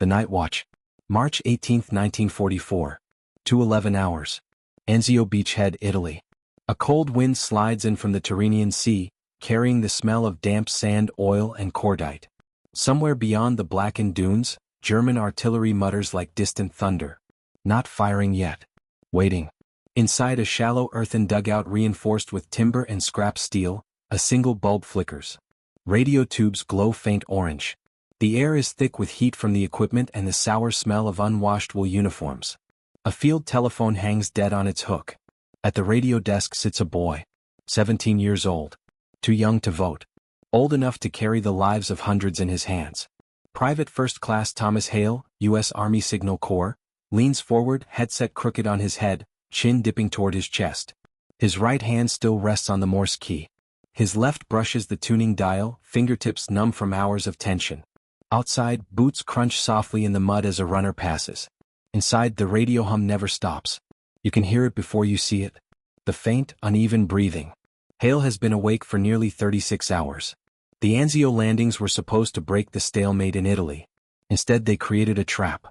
The Night Watch. March 18, 1944. 2:11 hours. Anzio Beachhead, Italy. A cold wind slides in from the Tyrrhenian Sea, carrying the smell of damp sand, oil, and cordite. Somewhere beyond the blackened dunes, German artillery mutters like distant thunder. Not firing yet. Waiting. Inside a shallow earthen dugout reinforced with timber and scrap steel, a single bulb flickers. Radio tubes glow faint orange. The air is thick with heat from the equipment and the sour smell of unwashed wool uniforms. A field telephone hangs dead on its hook. At the radio desk sits a boy. 17 years old. Too young to vote. Old enough to carry the lives of hundreds in his hands. Private First Class Thomas Hale, U.S. Army Signal Corps, leans forward, headset crooked on his head, chin dipping toward his chest. His right hand still rests on the Morse key. His left brushes the tuning dial, fingertips numb from hours of tension. Outside, boots crunch softly in the mud as a runner passes. Inside, the radio hum never stops. You can hear it before you see it. The faint, uneven breathing. Hale has been awake for nearly 36 hours. The Anzio landings were supposed to break the stalemate in Italy. Instead, they created a trap.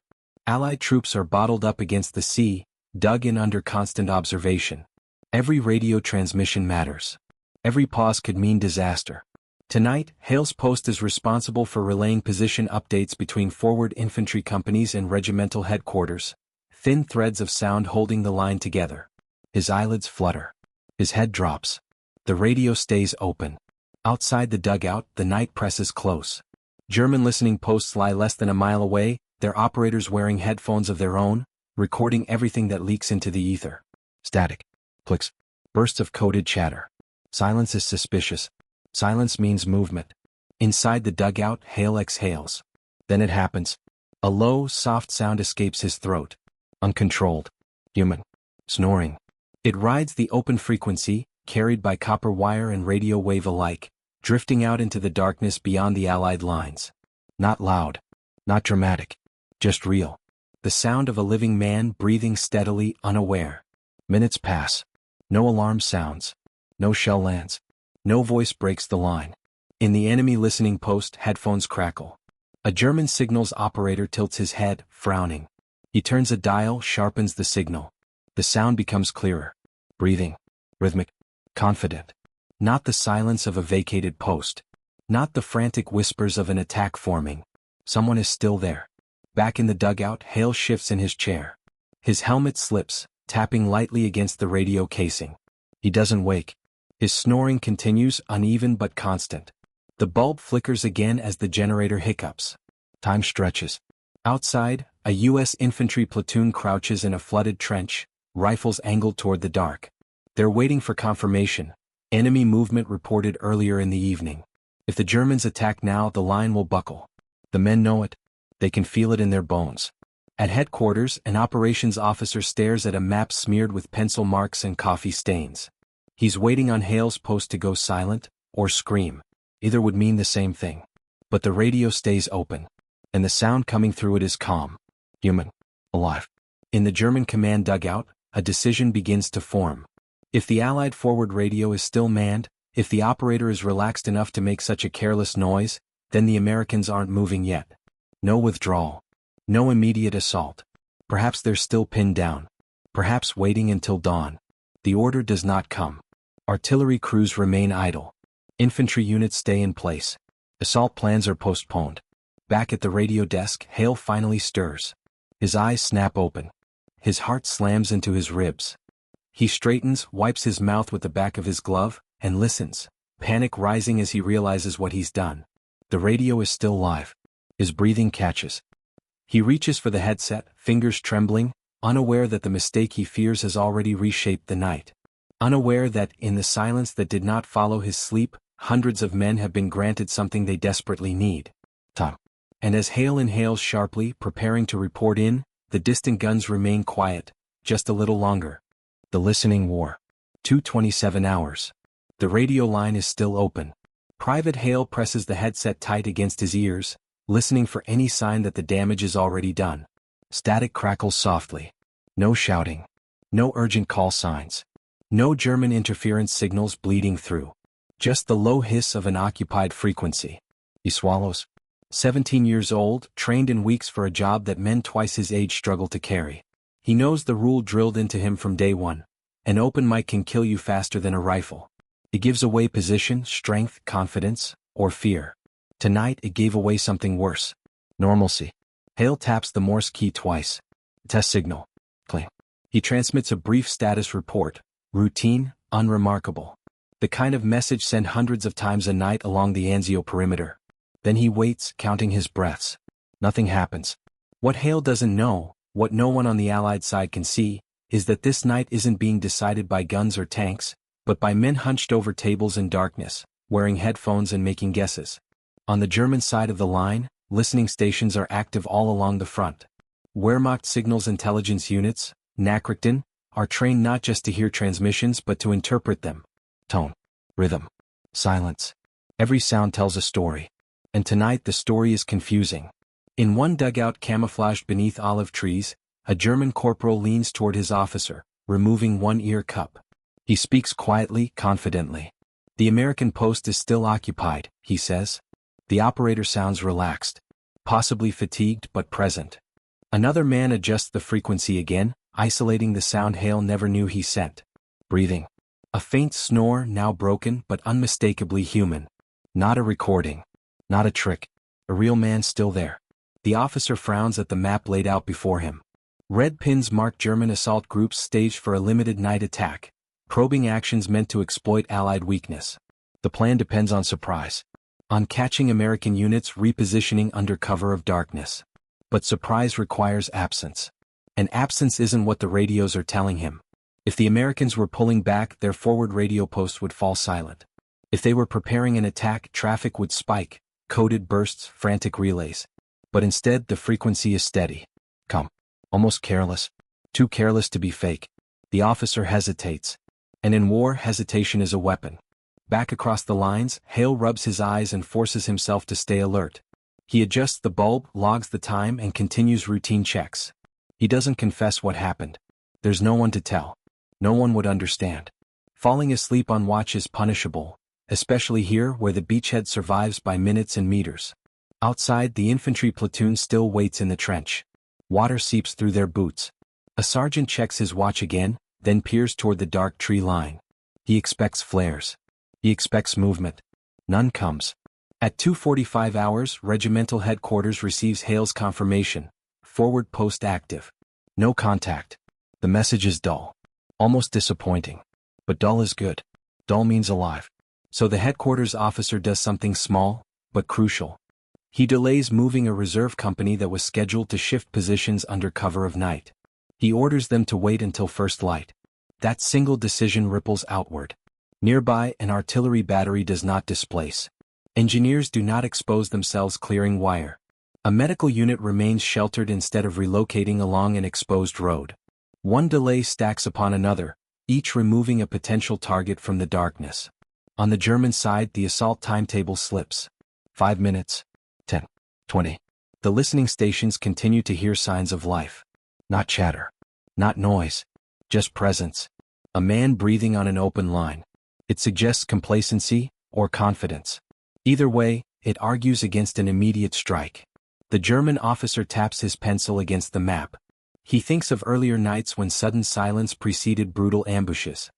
Allied troops are bottled up against the sea, dug in under constant observation. Every radio transmission matters. Every pause could mean disaster. Tonight, Hale's post is responsible for relaying position updates between forward infantry companies and regimental headquarters, thin threads of sound holding the line together. His eyelids flutter. His head drops. The radio stays open. Outside the dugout, the night presses close. German listening posts lie less than a mile away, their operators wearing headphones of their own, recording everything that leaks into the ether. Static. Clicks. Bursts of coded chatter. Silence is suspicious. Silence means movement. Inside the dugout, Hale exhales. Then it happens. A low, soft sound escapes his throat. Uncontrolled. Human. Snoring. It rides the open frequency, carried by copper wire and radio wave alike, drifting out into the darkness beyond the Allied lines. Not loud. Not dramatic. Just real. The sound of a living man breathing steadily, unaware. Minutes pass. No alarm sounds. No shell lands. No voice breaks the line. In the enemy listening post, headphones crackle. A German signals operator tilts his head, frowning. He turns a dial, sharpens the signal. The sound becomes clearer. Breathing. Rhythmic. Confident. Not the silence of a vacated post. Not the frantic whispers of an attack forming. Someone is still there. Back in the dugout, Hale shifts in his chair. His helmet slips, tapping lightly against the radio casing. He doesn't wake. His snoring continues, uneven but constant. The bulb flickers again as the generator hiccups. Time stretches. Outside, a U.S. infantry platoon crouches in a flooded trench, rifles angled toward the dark. They're waiting for confirmation. Enemy movement reported earlier in the evening. If the Germans attack now, the line will buckle. The men know it. They can feel it in their bones. At headquarters, an operations officer stares at a map smeared with pencil marks and coffee stains. He's waiting on Hale's post to go silent, or scream. Either would mean the same thing. But the radio stays open. And the sound coming through it is calm. Human. Alive. In the German command dugout, a decision begins to form. If the Allied forward radio is still manned, if the operator is relaxed enough to make such a careless noise, then the Americans aren't moving yet. No withdrawal. No immediate assault. Perhaps they're still pinned down. Perhaps waiting until dawn. The order does not come. Artillery crews remain idle. Infantry units stay in place. Assault plans are postponed. Back at the radio desk, Hale finally stirs. His eyes snap open. His heart slams into his ribs. He straightens, wipes his mouth with the back of his glove, and listens, panic rising as he realizes what he's done. The radio is still live. His breathing catches. He reaches for the headset, fingers trembling, unaware that the mistake he fears has already reshaped the night. Unaware that, in the silence that did not follow his sleep, hundreds of men have been granted something they desperately need. Time. And as Hale inhales sharply, preparing to report in, the distant guns remain quiet, just a little longer. The listening war. 2:27 hours. The radio line is still open. Private Hale presses the headset tight against his ears, listening for any sign that the damage is already done. Static crackles softly. No shouting. No urgent call signs. No German interference signals bleeding through. Just the low hiss of an occupied frequency. He swallows. 17 years old, trained in weeks for a job that men twice his age struggle to carry. He knows the rule drilled into him from day one. An open mic can kill you faster than a rifle. It gives away position, strength, confidence, or fear. Tonight it gave away something worse. Normalcy. Hale taps the Morse key twice. Test signal. Cling. He transmits a brief status report. Routine, unremarkable. The kind of message sent hundreds of times a night along the Anzio perimeter. Then he waits, counting his breaths. Nothing happens. What Hale doesn't know, what no one on the Allied side can see, is that this night isn't being decided by guns or tanks, but by men hunched over tables in darkness, wearing headphones and making guesses. On the German side of the line, listening stations are active all along the front. Wehrmacht signals intelligence units, Nachrichten, are trained not just to hear transmissions but to interpret them. Tone, rhythm, silence. Every sound tells a story. And tonight the story is confusing. In one dugout camouflaged beneath olive trees, a German corporal leans toward his officer, removing one ear cup. He speaks quietly, confidently. The American post is still occupied, he says. The operator sounds relaxed. Possibly fatigued but present. Another man adjusts the frequency again, isolating the sound Hale never knew he sent. Breathing. A faint snore, now broken but unmistakably human. Not a recording. Not a trick. A real man still there. The officer frowns at the map laid out before him. Red pins mark German assault groups staged for a limited night attack. Probing actions meant to exploit Allied weakness. The plan depends on surprise. On catching American units repositioning under cover of darkness. But surprise requires absence. And absence isn't what the radios are telling him. If the Americans were pulling back, their forward radio posts would fall silent. If they were preparing an attack, traffic would spike, coded bursts, frantic relays. But instead, the frequency is steady. Calm. Almost careless. Too careless to be fake. The officer hesitates. And in war, hesitation is a weapon. Back across the lines, Hale rubs his eyes and forces himself to stay alert. He adjusts the bulb, logs the time, and continues routine checks. He doesn't confess what happened. There's no one to tell. No one would understand. Falling asleep on watch is punishable, especially here where the beachhead survives by minutes and meters. Outside, the infantry platoon still waits in the trench. Water seeps through their boots. A sergeant checks his watch again, then peers toward the dark tree line. He expects flares. He expects movement. None comes. At 2:45 hours, regimental headquarters receives Hale's confirmation. Forward post active. No contact. The message is dull. Almost disappointing. But dull is good. Dull means alive. So the headquarters officer does something small, but crucial. He delays moving a reserve company that was scheduled to shift positions under cover of night. He orders them to wait until first light. That single decision ripples outward. Nearby, an artillery battery does not displace. Engineers do not expose themselves clearing wire. A medical unit remains sheltered instead of relocating along an exposed road. One delay stacks upon another, each removing a potential target from the darkness. On the German side, the assault timetable slips. 5 minutes. 10. 20. The listening stations continue to hear signs of life. Not chatter. Not noise. Just presence. A man breathing on an open line. It suggests complacency or confidence. Either way, it argues against an immediate strike. The German officer taps his pencil against the map. He thinks of earlier nights when sudden silence preceded brutal ambushes.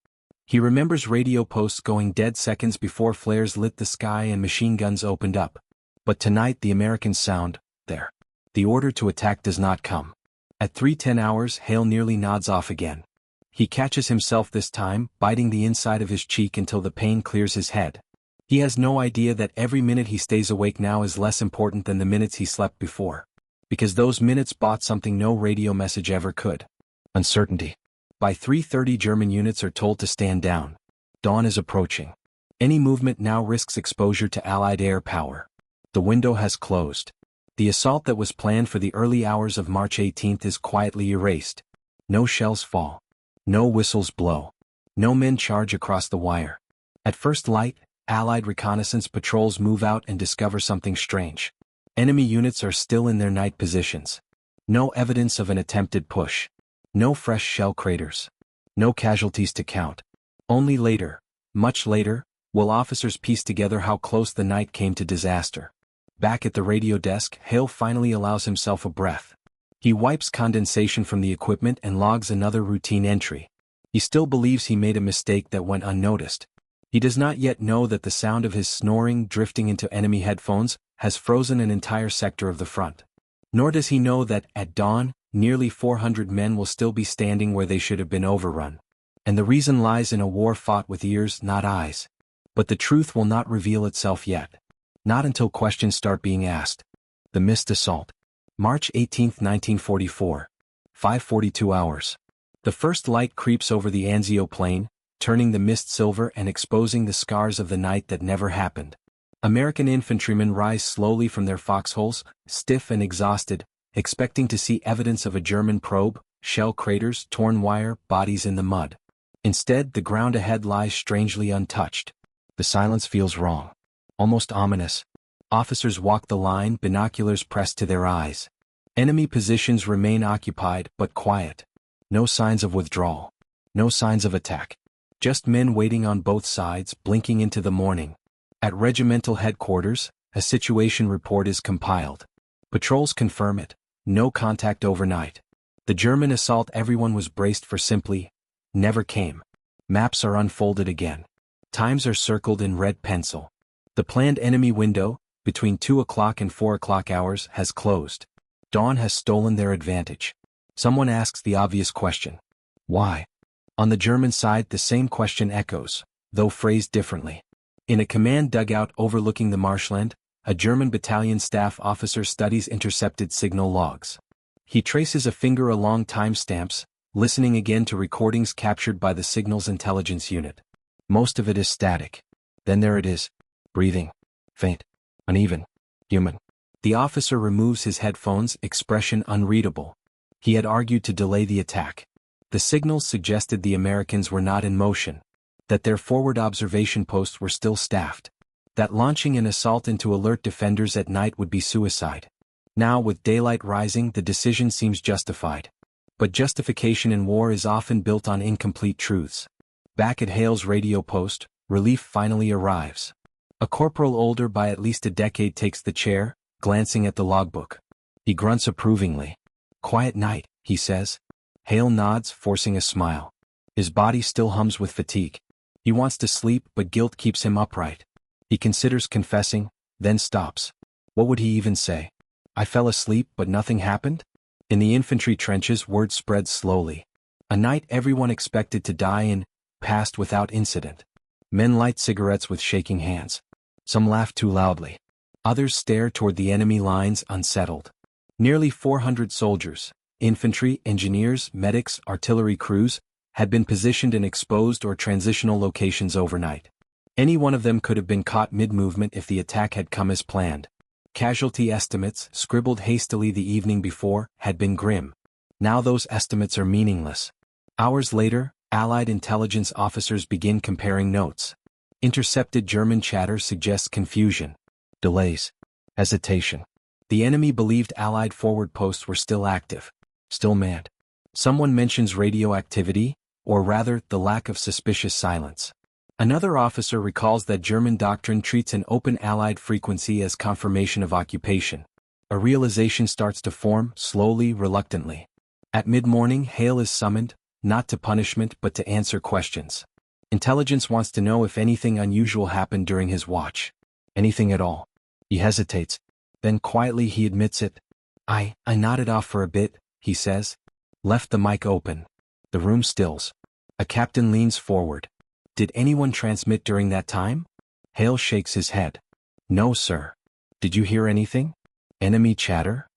He remembers radio posts going dead seconds before flares lit the sky and machine guns opened up. But tonight the Americans sound there. The order to attack does not come. At 3:10 hours, Hale nearly nods off again. He catches himself this time, biting the inside of his cheek until the pain clears his head. He has no idea that every minute he stays awake now is less important than the minutes he slept before. Because those minutes bought something no radio message ever could. Uncertainty. By 3:30 German units are told to stand down. Dawn is approaching. Any movement now risks exposure to Allied air power. The window has closed. The assault that was planned for the early hours of March 18th is quietly erased. No shells fall. No whistles blow. No men charge across the wire. At first light, Allied reconnaissance patrols move out and discover something strange. Enemy units are still in their night positions. No evidence of an attempted push. No fresh shell craters. No casualties to count. Only later, much later, will officers piece together how close the night came to disaster. Back at the radio desk, Hale finally allows himself a breath. He wipes condensation from the equipment and logs another routine entry. He still believes he made a mistake that went unnoticed. He does not yet know that the sound of his snoring drifting into enemy headphones has frozen an entire sector of the front. Nor does he know that, at dawn, nearly 400 men will still be standing where they should have been overrun. And the reason lies in a war fought with ears, not eyes. But the truth will not reveal itself yet. Not until questions start being asked. The missed assault. March 18, 1944. 5:42 hours. The first light creeps over the Anzio plain, turning the mist silver and exposing the scars of the night that never happened. American infantrymen rise slowly from their foxholes, stiff and exhausted, expecting to see evidence of a German probe, shell craters, torn wire, bodies in the mud. Instead, the ground ahead lies strangely untouched. The silence feels wrong. Almost ominous. Officers walk the line, binoculars pressed to their eyes. Enemy positions remain occupied but quiet. No signs of withdrawal. No signs of attack. Just men waiting on both sides, blinking into the morning. At regimental headquarters, a situation report is compiled. Patrols confirm it. No contact overnight. The German assault everyone was braced for simply never came. Maps are unfolded again. Times are circled in red pencil. The planned enemy window, between 2 o'clock and 4 o'clock hours, has closed. Dawn has stolen their advantage. Someone asks the obvious question. Why? On the German side, the same question echoes, though phrased differently. In a command dugout overlooking the marshland, a German battalion staff officer studies intercepted signal logs. He traces a finger along timestamps, listening again to recordings captured by the signals intelligence unit. Most of it is static. Then there it is. Breathing. Faint. Uneven. Human. The officer removes his headphones, expression unreadable. He had argued to delay the attack. The signals suggested the Americans were not in motion. That their forward observation posts were still staffed. That launching an assault into alert defenders at night would be suicide. Now, with daylight rising, the decision seems justified. But justification in war is often built on incomplete truths. Back at Hale's radio post, relief finally arrives. A corporal older by at least a decade takes the chair, glancing at the logbook. He grunts approvingly. Quiet night, he says. Hale nods, forcing a smile. His body still hums with fatigue. He wants to sleep, but guilt keeps him upright. He considers confessing, then stops. What would he even say? I fell asleep, but nothing happened? In the infantry trenches, word spreads slowly. A night everyone expected to die in passed without incident. Men light cigarettes with shaking hands. Some laugh too loudly. Others stare toward the enemy lines, unsettled. Nearly 400 soldiers, infantry, engineers, medics, artillery crews, had been positioned in exposed or transitional locations overnight. Any one of them could have been caught mid-movement if the attack had come as planned. Casualty estimates, scribbled hastily the evening before, had been grim. Now those estimates are meaningless. Hours later, Allied intelligence officers begin comparing notes. Intercepted German chatter suggests confusion, delays, hesitation. The enemy believed Allied forward posts were still active, still manned. Someone mentions radioactivity, or rather, the lack of suspicious silence. Another officer recalls that German doctrine treats an open Allied frequency as confirmation of occupation. A realization starts to form, slowly, reluctantly. At mid-morning, Hale is summoned, not to punishment but to answer questions. Intelligence wants to know if anything unusual happened during his watch. Anything at all. He hesitates. Then quietly he admits it. I nodded off for a bit, he says. Left the mic open. The room stills. A captain leans forward. Did anyone transmit during that time? Hale shakes his head. No, sir. Did you hear anything? Enemy chatter?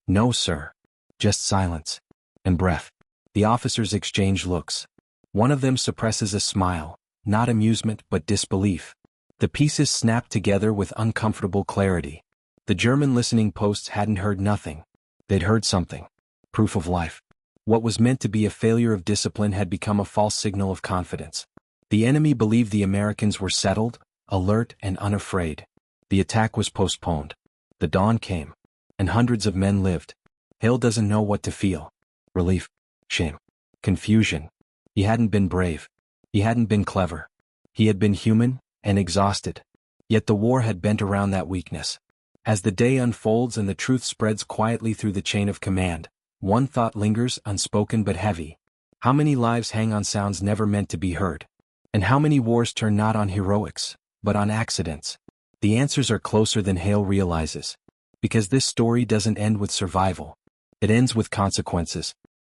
No, sir. Just silence. And breath. The officers exchange looks. One of them suppresses a smile, not amusement but disbelief. The pieces snap together with uncomfortable clarity. The German listening posts hadn't heard nothing. They'd heard something. Proof of life. What was meant to be a failure of discipline had become a false signal of confidence. The enemy believed the Americans were settled, alert and unafraid. The attack was postponed. The dawn came. And hundreds of men lived. Hale doesn't know what to feel. Relief. Shame. Confusion. He hadn't been brave. He hadn't been clever. He had been human, and exhausted. Yet the war had bent around that weakness. As the day unfolds and the truth spreads quietly through the chain of command, one thought lingers unspoken but heavy. How many lives hang on sounds never meant to be heard? And how many wars turn not on heroics, but on accidents? The answers are closer than Hale realizes. Because this story doesn't end with survival. It ends with consequences.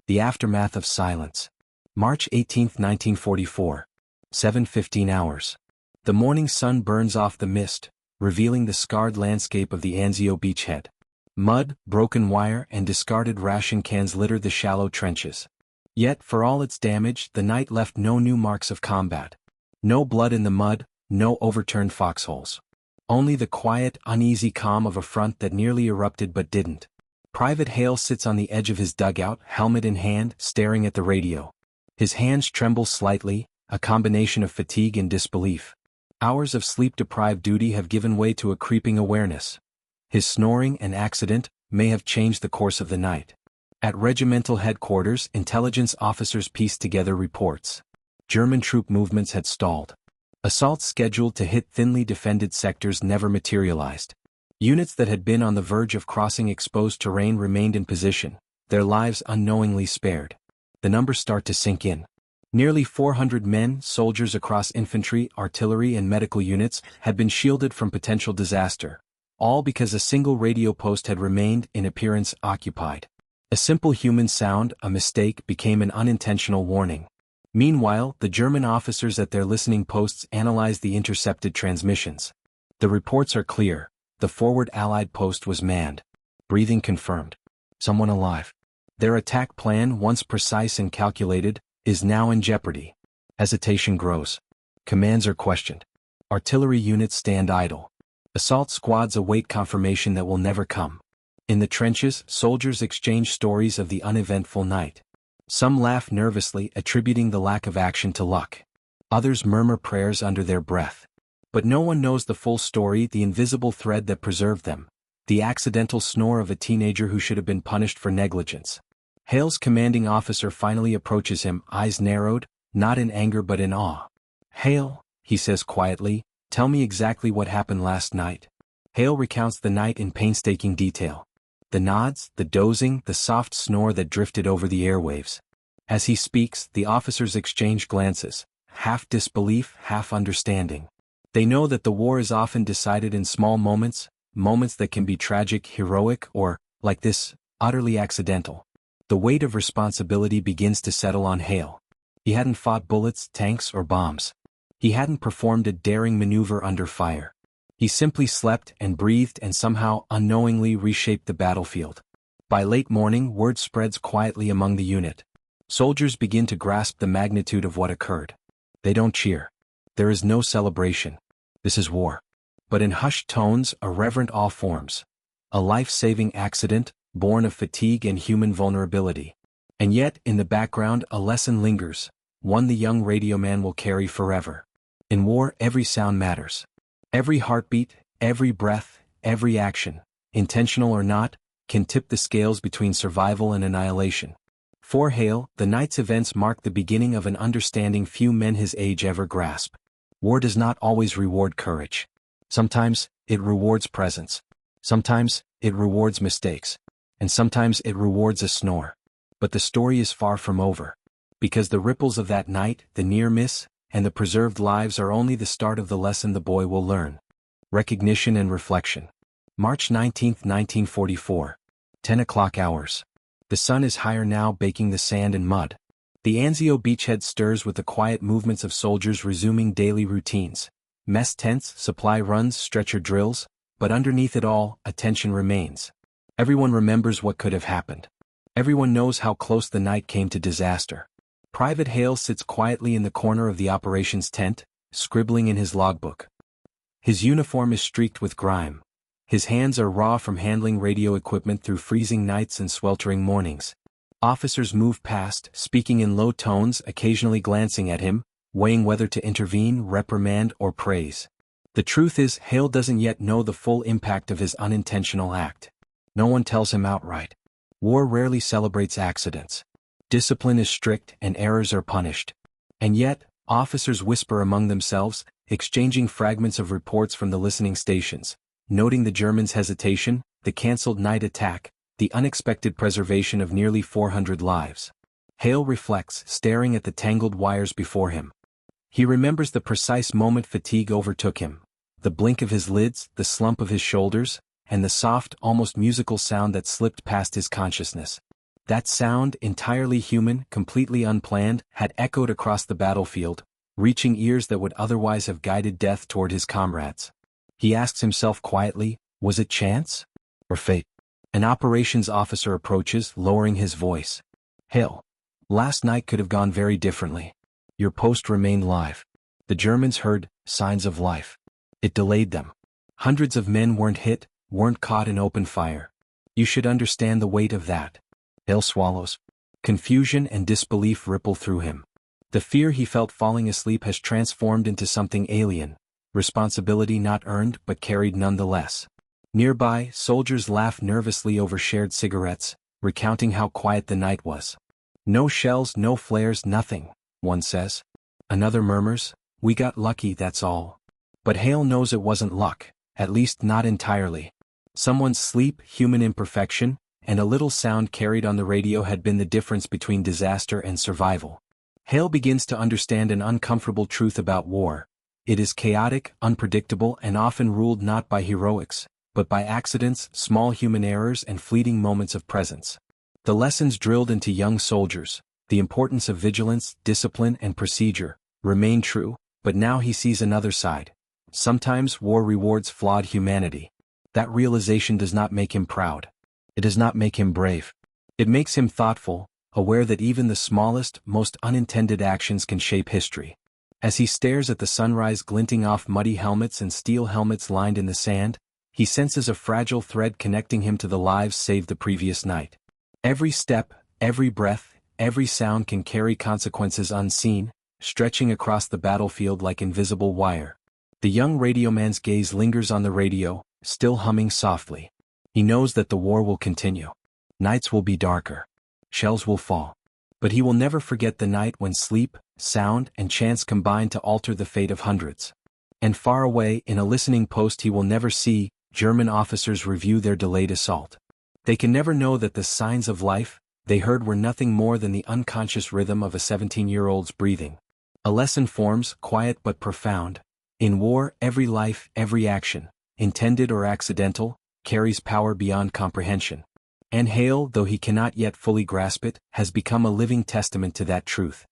The aftermath of silence. March 18, 1944. 7:15 hours. The morning sun burns off the mist, revealing the scarred landscape of the Anzio beachhead. Mud, broken wire, and discarded ration cans litter the shallow trenches. Yet, for all its damage, the night left no new marks of combat. No blood in the mud, no overturned foxholes. Only the quiet, uneasy calm of a front that nearly erupted but didn't. Private Hale sits on the edge of his dugout, helmet in hand, staring at the radio. His hands tremble slightly, a combination of fatigue and disbelief. Hours of sleep-deprived duty have given way to a creeping awareness. His snoring and accident may have changed the course of the night. At regimental headquarters, intelligence officers pieced together reports. German troop movements had stalled. Assaults scheduled to hit thinly defended sectors never materialized. Units that had been on the verge of crossing exposed terrain remained in position, their lives unknowingly spared. The numbers start to sink in. Nearly 400 men, soldiers across infantry, artillery and medical units, had been shielded from potential disaster, all because a single radio post had remained, in appearance, occupied. A simple human sound, a mistake, became an unintentional warning. Meanwhile, the German officers at their listening posts analyzed the intercepted transmissions. The reports are clear. The forward Allied post was manned. Breathing confirmed. Someone alive. Their attack plan, once precise and calculated, is now in jeopardy. Hesitation grows. Commands are questioned. Artillery units stand idle. Assault squads await confirmation that will never come. In the trenches, soldiers exchange stories of the uneventful night. Some laugh nervously, attributing the lack of action to luck. Others murmur prayers under their breath. But no one knows the full story, the invisible thread that preserved them. The accidental snore of a teenager who should have been punished for negligence. Hale's commanding officer finally approaches him, eyes narrowed, not in anger but in awe. "Hale," he says quietly, "tell me exactly what happened last night." Hale recounts the night in painstaking detail. The nods, the dozing, the soft snore that drifted over the airwaves. As he speaks, the officers exchange glances, half disbelief, half understanding. They know that the war is often decided in small moments, moments that can be tragic, heroic, or, like this, utterly accidental. The weight of responsibility begins to settle on Hale. He hadn't fought bullets, tanks, or bombs. He hadn't performed a daring maneuver under fire. He simply slept and breathed and somehow unknowingly reshaped the battlefield. By late morning, word spreads quietly among the unit. Soldiers begin to grasp the magnitude of what occurred. They don't cheer. There is no celebration. This is war. But in hushed tones, a reverent awe forms. A life-saving accident, born of fatigue and human vulnerability. And yet, in the background, a lesson lingers, one the young radioman will carry forever. In war, every sound matters. Every heartbeat, every breath, every action, intentional or not, can tip the scales between survival and annihilation. For Hale, the night's events mark the beginning of an understanding few men his age ever grasp. War does not always reward courage. Sometimes, it rewards presence. Sometimes, it rewards mistakes. And sometimes it rewards a snore. But the story is far from over. Because the ripples of that night, the near miss, and the preserved lives are only the start of the lesson the boy will learn. Recognition and reflection. March 19, 1944. 10 o'clock hours. The sun is higher now, baking the sand and mud. The Anzio beachhead stirs with the quiet movements of soldiers resuming daily routines. Mess tents, supply runs, stretcher drills, but underneath it all, attention remains. Everyone remembers what could have happened. Everyone knows how close the night came to disaster. Private Hale sits quietly in the corner of the operations tent, scribbling in his logbook. His uniform is streaked with grime. His hands are raw from handling radio equipment through freezing nights and sweltering mornings. Officers move past, speaking in low tones, occasionally glancing at him, weighing whether to intervene, reprimand, or praise. The truth is, Hale doesn't yet know the full impact of his unintentional act. No one tells him outright. War rarely celebrates accidents. Discipline is strict and errors are punished. And yet, officers whisper among themselves, exchanging fragments of reports from the listening stations. noting the Germans' hesitation, the cancelled night attack, the unexpected preservation of nearly 400 lives. Hale reflects, staring at the tangled wires before him. He remembers the precise moment fatigue overtook him, the blink of his lids, the slump of his shoulders, and the soft, almost musical sound that slipped past his consciousness. That sound, entirely human, completely unplanned, had echoed across the battlefield, reaching ears that would otherwise have guided death toward his comrades. He asks himself quietly, was it chance? Or fate? An operations officer approaches, lowering his voice. Hale. Last night could have gone very differently. Your post remained live. The Germans heard signs of life. It delayed them. Hundreds of men weren't hit, weren't caught in open fire. You should understand the weight of that. Hale swallows. Confusion and disbelief ripple through him. The fear he felt falling asleep has transformed into something alien, responsibility not earned but carried nonetheless. Nearby, soldiers laugh nervously over shared cigarettes, recounting how quiet the night was. No shells, no flares, nothing, one says. Another murmurs, we got lucky, that's all. But Hale knows it wasn't luck, at least not entirely. Someone's sleep, human imperfection, and a little sound carried on the radio had been the difference between disaster and survival. Hale begins to understand an uncomfortable truth about war. It is chaotic, unpredictable, and often ruled not by heroics, but by accidents, small human errors, and fleeting moments of presence. The lessons drilled into young soldiers, the importance of vigilance, discipline, and procedure, remain true, but now he sees another side. Sometimes war rewards flawed humanity. That realization does not make him proud. It does not make him brave. It makes him thoughtful, aware that even the smallest, most unintended actions can shape history. As he stares at the sunrise glinting off muddy helmets and steel helmets lined in the sand, he senses a fragile thread connecting him to the lives saved the previous night. Every step, every breath, every sound can carry consequences unseen, stretching across the battlefield like invisible wire. The young radioman's gaze lingers on the radio, still humming softly. He knows that the war will continue. Nights will be darker. Shells will fall. But he will never forget the night when sleep, sound, and chance combined to alter the fate of hundreds. And far away, in a listening post he will never see, German officers review their delayed assault. They can never know that the signs of life they heard were nothing more than the unconscious rhythm of a 17-year-old's breathing. A lesson forms, quiet but profound. In war, every life, every action, intended or accidental, carries power beyond comprehension. And Hale, though he cannot yet fully grasp it, has become a living testament to that truth.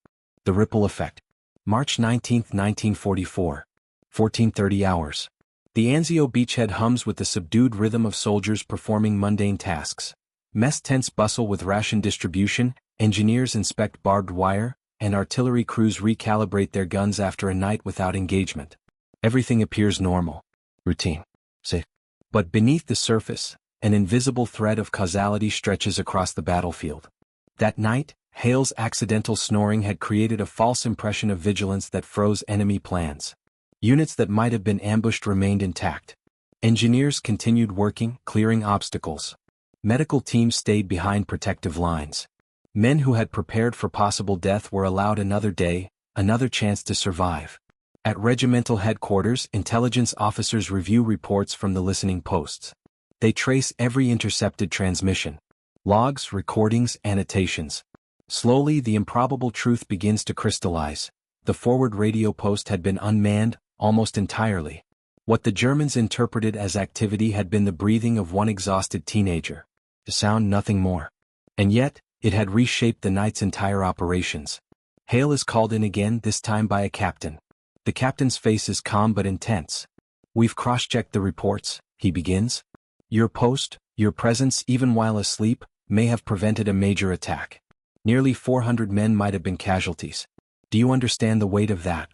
The ripple effect. March 19, 1944. 14:30 hours. The Anzio beachhead hums with the subdued rhythm of soldiers performing mundane tasks. Mess tents bustle with ration distribution, engineers inspect barbed wire, and artillery crews recalibrate their guns after a night without engagement. Everything appears normal. Routine. Safe. But beneath the surface, an invisible thread of causality stretches across the battlefield. That night, Hale's accidental snoring had created a false impression of vigilance that froze enemy plans. Units that might have been ambushed remained intact. Engineers continued working, clearing obstacles. Medical teams stayed behind protective lines. Men who had prepared for possible death were allowed another day, another chance to survive. At regimental headquarters, intelligence officers review reports from the listening posts. They trace every intercepted transmission. Logs, recordings, annotations. Slowly, the improbable truth begins to crystallize. The forward radio post had been unmanned, almost entirely. What the Germans interpreted as activity had been the breathing of one exhausted teenager. To sound nothing more. And yet, it had reshaped the night's entire operations. Hale is called in again, this time by a captain. The captain's face is calm but intense. We've cross-checked the reports, he begins. Your post, your presence even while asleep, may have prevented a major attack. Nearly 400 men might have been casualties. Do you understand the weight of that?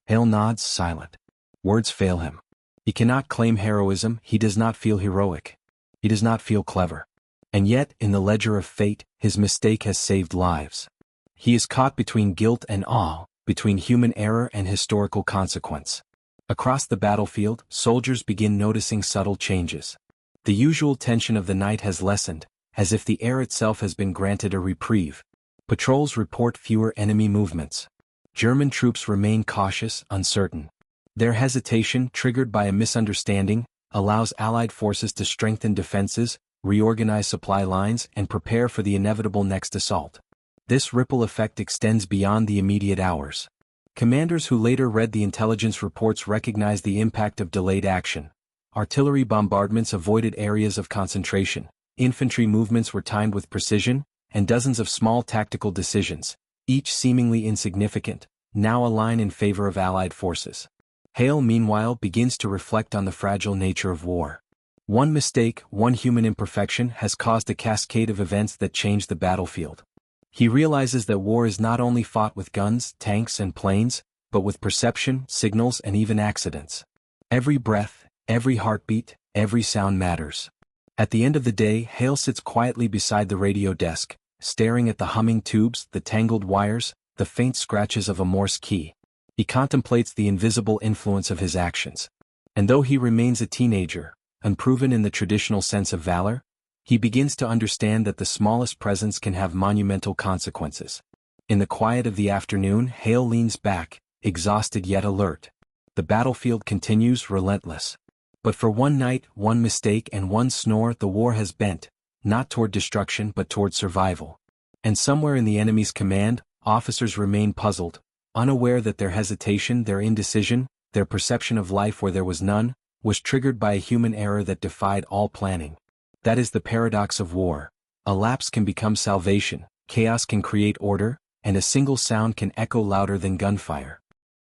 Hale nods, silent. Words fail him. He cannot claim heroism, he does not feel heroic. He does not feel clever. And yet, in the ledger of fate, his mistake has saved lives. He is caught between guilt and awe, between human error and historical consequence. Across the battlefield, soldiers begin noticing subtle changes. The usual tension of the night has lessened, as if the air itself has been granted a reprieve. Patrols report fewer enemy movements. German troops remain cautious, uncertain. Their hesitation, triggered by a misunderstanding, allows Allied forces to strengthen defenses, reorganize supply lines, and prepare for the inevitable next assault. This ripple effect extends beyond the immediate hours. Commanders who later read the intelligence reports recognized the impact of delayed action. Artillery bombardments avoided areas of concentration, infantry movements were timed with precision, and dozens of small tactical decisions, each seemingly insignificant, now align in favor of Allied forces. Hale meanwhile begins to reflect on the fragile nature of war. One mistake, one human imperfection has caused a cascade of events that change the battlefield. He realizes that war is not only fought with guns, tanks, and planes, but with perception, signals, and even accidents. Every breath, every heartbeat, every sound matters. At the end of the day, Hale sits quietly beside the radio desk, staring at the humming tubes, the tangled wires, the faint scratches of a Morse key. He contemplates the invisible influence of his actions. And though he remains a teenager, unproven in the traditional sense of valor, he begins to understand that the smallest presence can have monumental consequences. In the quiet of the afternoon, Hale leans back, exhausted yet alert. The battlefield continues, relentless. But for one night, one mistake, and one snore, the war has bent, not toward destruction but toward survival. And somewhere in the enemy's command, officers remain puzzled, unaware that their hesitation, their indecision, their perception of life where there was none, was triggered by a human error that defied all planning. That is the paradox of war. A lapse can become salvation, chaos can create order, and a single sound can echo louder than gunfire.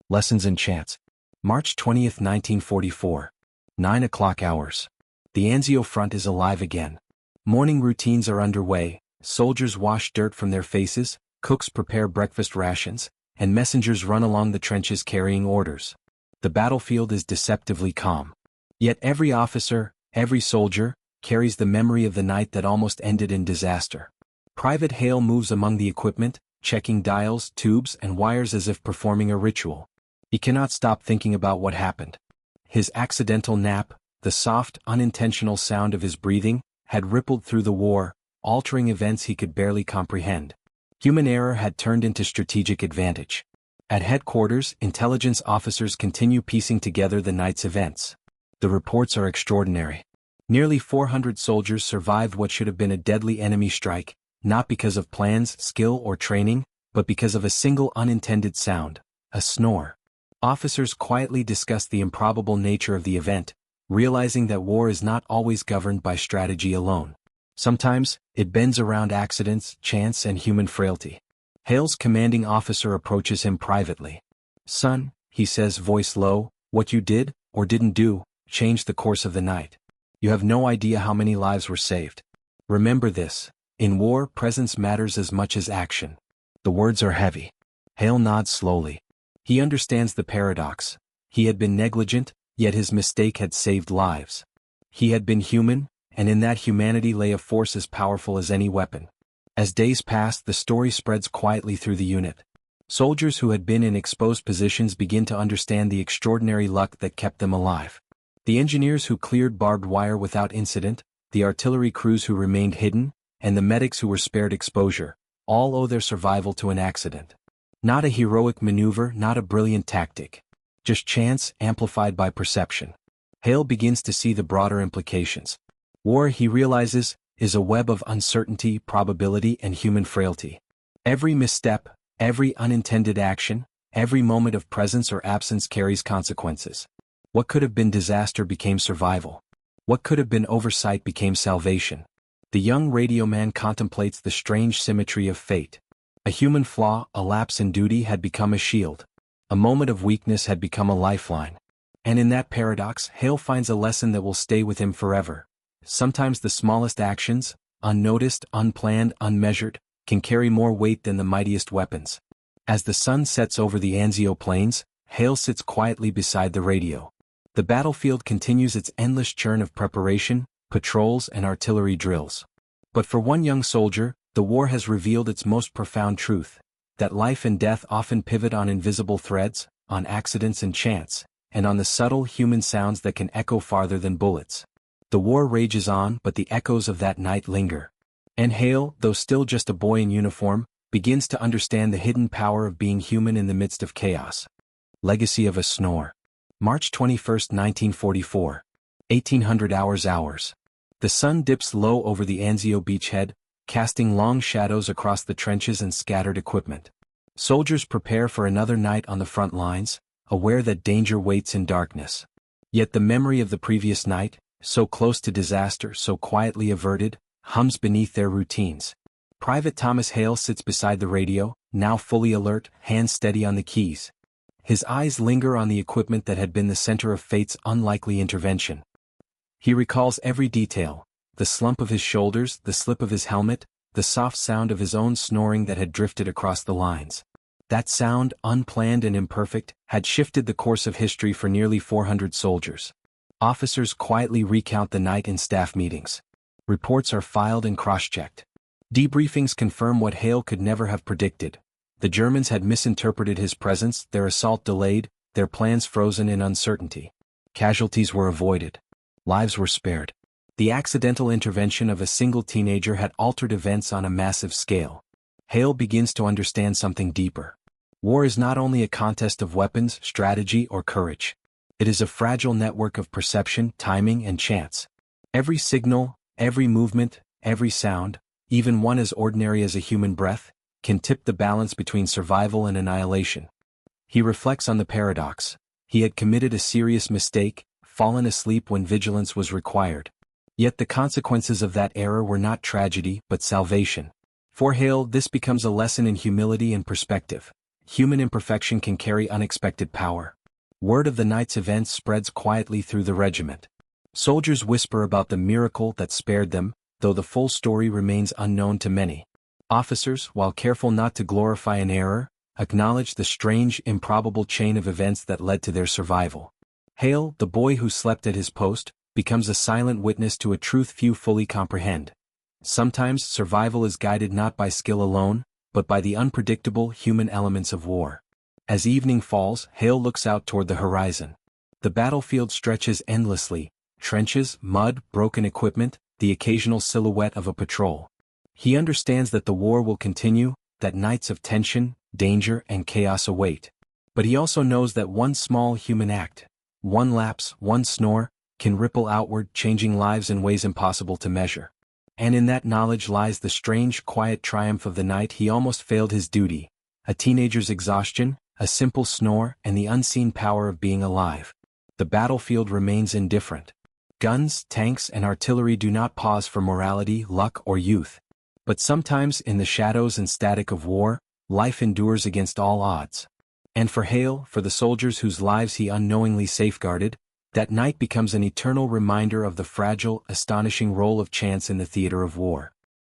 Lessons in Chance. March 20, 1944. 9 o'clock hours. The Anzio front is alive again. Morning routines are underway, soldiers wash dirt from their faces, cooks prepare breakfast rations, and messengers run along the trenches carrying orders. The battlefield is deceptively calm. Yet every officer, every soldier, carries the memory of the night that almost ended in disaster. Private Hale moves among the equipment, checking dials, tubes, and wires as if performing a ritual. He cannot stop thinking about what happened. His accidental nap, the soft, unintentional sound of his breathing, had rippled through the war, altering events he could barely comprehend. Human error had turned into strategic advantage. At headquarters, intelligence officers continue piecing together the night's events. The reports are extraordinary. Nearly 400 soldiers survived what should have been a deadly enemy strike, not because of plans, skill, or training, but because of a single unintended sound, a snore. Officers quietly discussed the improbable nature of the event, realizing that war is not always governed by strategy alone. Sometimes, it bends around accidents, chance, and human frailty. Hale's commanding officer approaches him privately. "Son," he says, voice low, "what you did, or didn't do, changed the course of the night. You have no idea how many lives were saved. Remember this, in war, presence matters as much as action." The words are heavy. Hale nods slowly. He understands the paradox. He had been negligent, yet his mistake had saved lives. He had been human, and in that humanity lay a force as powerful as any weapon. As days passed, the story spreads quietly through the unit. Soldiers who had been in exposed positions begin to understand the extraordinary luck that kept them alive. The engineers who cleared barbed wire without incident, the artillery crews who remained hidden, and the medics who were spared exposure, all owe their survival to an accident. Not a heroic maneuver, not a brilliant tactic. Just chance amplified by perception. Hale begins to see the broader implications. War, he realizes, is a web of uncertainty, probability, and human frailty. Every misstep, every unintended action, every moment of presence or absence carries consequences. What could have been disaster became survival. What could have been oversight became salvation. The young radioman contemplates the strange symmetry of fate. A human flaw, a lapse in duty had become a shield. A moment of weakness had become a lifeline. And in that paradox, Hale finds a lesson that will stay with him forever. Sometimes the smallest actions, unnoticed, unplanned, unmeasured, can carry more weight than the mightiest weapons. As the sun sets over the Anzio plains, Hale sits quietly beside the radio. The battlefield continues its endless churn of preparation, patrols, and artillery drills. But for one young soldier, the war has revealed its most profound truth, that life and death often pivot on invisible threads, on accidents and chance, and on the subtle human sounds that can echo farther than bullets. The war rages on, but the echoes of that night linger. And Hale, though still just a boy in uniform, begins to understand the hidden power of being human in the midst of chaos. Legacy of a Snore. March 21, 1944. 1800 hours. The sun dips low over the Anzio beachhead, casting long shadows across the trenches and scattered equipment. Soldiers prepare for another night on the front lines, aware that danger waits in darkness. Yet the memory of the previous night, so close to disaster, so quietly averted, hums beneath their routines. Private Thomas Hale sits beside the radio, now fully alert, hands steady on the keys. His eyes linger on the equipment that had been the center of fate's unlikely intervention. He recalls every detail, the slump of his shoulders, the slip of his helmet, the soft sound of his own snoring that had drifted across the lines. That sound, unplanned and imperfect, had shifted the course of history for nearly 400 soldiers. Officers quietly recount the night in staff meetings. Reports are filed and cross-checked. Debriefings confirm what Hale could never have predicted. The Germans had misinterpreted his presence, their assault delayed, their plans frozen in uncertainty. Casualties were avoided. Lives were spared. The accidental intervention of a single teenager had altered events on a massive scale. Hale begins to understand something deeper. War is not only a contest of weapons, strategy, or courage. It is a fragile network of perception, timing, and chance. Every signal, every movement, every sound, even one as ordinary as a human breath, can tip the balance between survival and annihilation. He reflects on the paradox. He had committed a serious mistake, fallen asleep when vigilance was required. Yet the consequences of that error were not tragedy, but salvation. For Hale, this becomes a lesson in humility and perspective. Human imperfection can carry unexpected power. Word of the night's events spreads quietly through the regiment. Soldiers whisper about the miracle that spared them, though the full story remains unknown to many. Officers, while careful not to glorify an error, acknowledge the strange, improbable chain of events that led to their survival. Hale, the boy who slept at his post, becomes a silent witness to a truth few fully comprehend. Sometimes survival is guided not by skill alone, but by the unpredictable human elements of war. As evening falls, Hale looks out toward the horizon. The battlefield stretches endlessly, trenches, mud, broken equipment, the occasional silhouette of a patrol. He understands that the war will continue, that nights of tension, danger, and chaos await. But he also knows that one small human act, one lapse, one snore, can ripple outward, changing lives in ways impossible to measure. And in that knowledge lies the strange, quiet triumph of the night he almost failed his duty, a teenager's exhaustion, a simple snore, and the unseen power of being alive. The battlefield remains indifferent. Guns, tanks, and artillery do not pause for morality, luck, or youth. But sometimes, in the shadows and static of war, life endures against all odds. And for Hale, for the soldiers whose lives he unknowingly safeguarded, that night becomes an eternal reminder of the fragile, astonishing role of chance in the theater of war.